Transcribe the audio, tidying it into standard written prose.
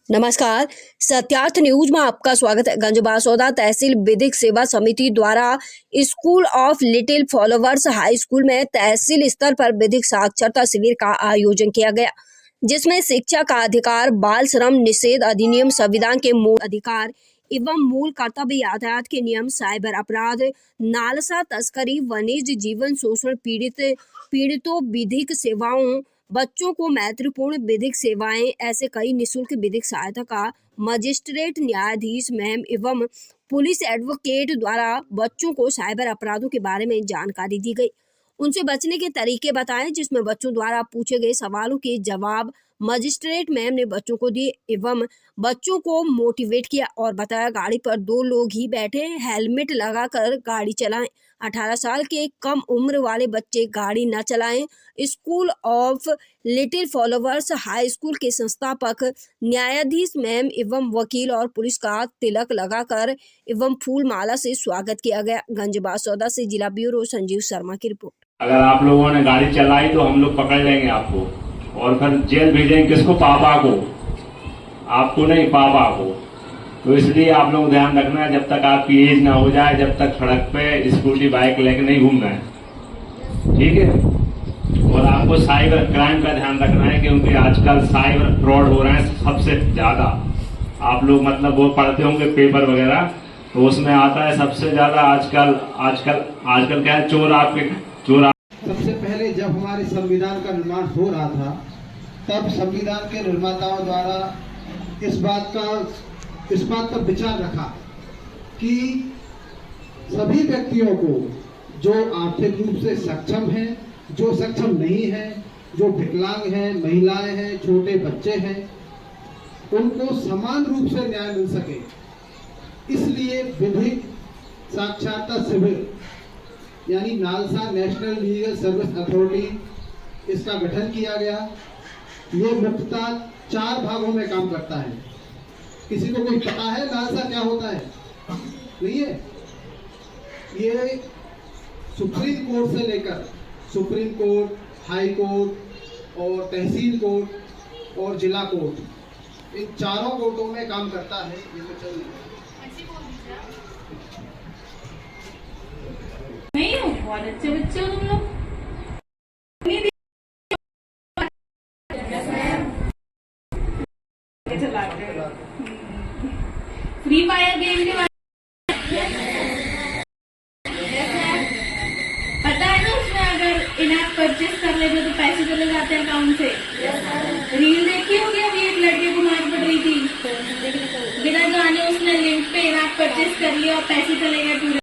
नमस्कार, सत्यार्थ न्यूज में आपका स्वागत है। गंजबासौदा तहसील विधिक सेवा समिति द्वारा school of little followers high school में तहसील स्तर पर विधिक साक्षरता शिविर का आयोजन किया गया, जिसमें शिक्षा का अधिकार, बाल श्रम निषेध अधिनियम, संविधान के मूल अधिकार एवं मूल कर्तव्य, यातायात के नियम, साइबर अपराध, नालसा तस्करी, वन्यजीव जीवन शोषण, पीड़ितों विधिक सेवाओं, बच्चों को मैत्रीपूर्ण विधिक सेवाएं, ऐसे कई निःशुल्क विधिक सहायता का मजिस्ट्रेट, न्यायाधीश मैम एवं पुलिस एडवोकेट द्वारा बच्चों को साइबर अपराधों के बारे में जानकारी दी गई, उनसे बचने के तरीके बताएं, जिसमें बच्चों द्वारा पूछे गए सवालों के जवाब मजिस्ट्रेट मैम ने बच्चों को दिए एवं बच्चों को मोटिवेट किया और बताया गाड़ी पर 2 लोग ही बैठे, हेलमेट लगाकर गाड़ी चलाएं, 18 साल के कम उम्र वाले बच्चे गाड़ी न चलाएं। School of little followers high school के संस्थापक न्यायाधीश मैम एवं वकील और पुलिस का तिलक लगाकर एवं फूल माला से स्वागत किया गया। गंजबासौदा से जिला ब्यूरो संजीव शर्मा की रिपोर्ट। अगर आप लोगों ने गाड़ी चलाई तो हम लोग पकड़ लेंगे आपको और फिर जेल भेजेंगे। किसको? पापा को, आपको नहीं, पापा को। तो इसलिए आप लोग ध्यान रखना है, जब तक आपकी एज ना हो जाए, जब तक सड़क पे स्कूटी बाइक लेके नहीं घूमना है, ठीक है। और आपको साइबर क्राइम का ध्यान रखना है, क्योंकि आजकल साइबर फ्रॉड हो रहे हैं सबसे ज्यादा। आप लोग मतलब वो पढ़ते होंगे पेपर वगैरह, तो उसमें आता है सबसे ज्यादा आजकल क्या है, चोर। सबसे पहले जब हमारे संविधान का निर्माण हो रहा था, तब संविधान के निर्माताओं द्वारा इस बात का विचार रखा कि सभी व्यक्तियों को, जो आर्थिक रूप से सक्षम हैं, जो सक्षम नहीं हैं, जो विकलांग हैं, महिलाएं हैं, छोटे बच्चे हैं, उनको समान रूप से न्याय मिल सके। इसलिए विधिक साक्षरता शिविर यानी NALSA national legal service authority, इसका गठन किया गया। ये मुख्यतः 4 भागों में काम करता है। किसी को कोई पता है नालसा क्या होता है? नहीं है। ये सुप्रीम कोर्ट से लेकर सुप्रीम कोर्ट, हाई कोर्ट और तहसील कोर्ट और जिला कोर्ट, इन चारों कोर्टों में काम करता है। ये तो चल नहीं हो, बहुत अच्छे बच्चे हो तुम लोग। फ्री फायर गेम के बारे पता है ना, उसमें अगर इनएप परचेस कर लेते तो पैसे चले जाते हैं अकाउंट से। रील देखी होगी, अभी एक लड़के को मार पड़ रही थी, बिना जाने उसने लिंक पे इनएप परचेस कर लिया और पैसे चले गए पूरे।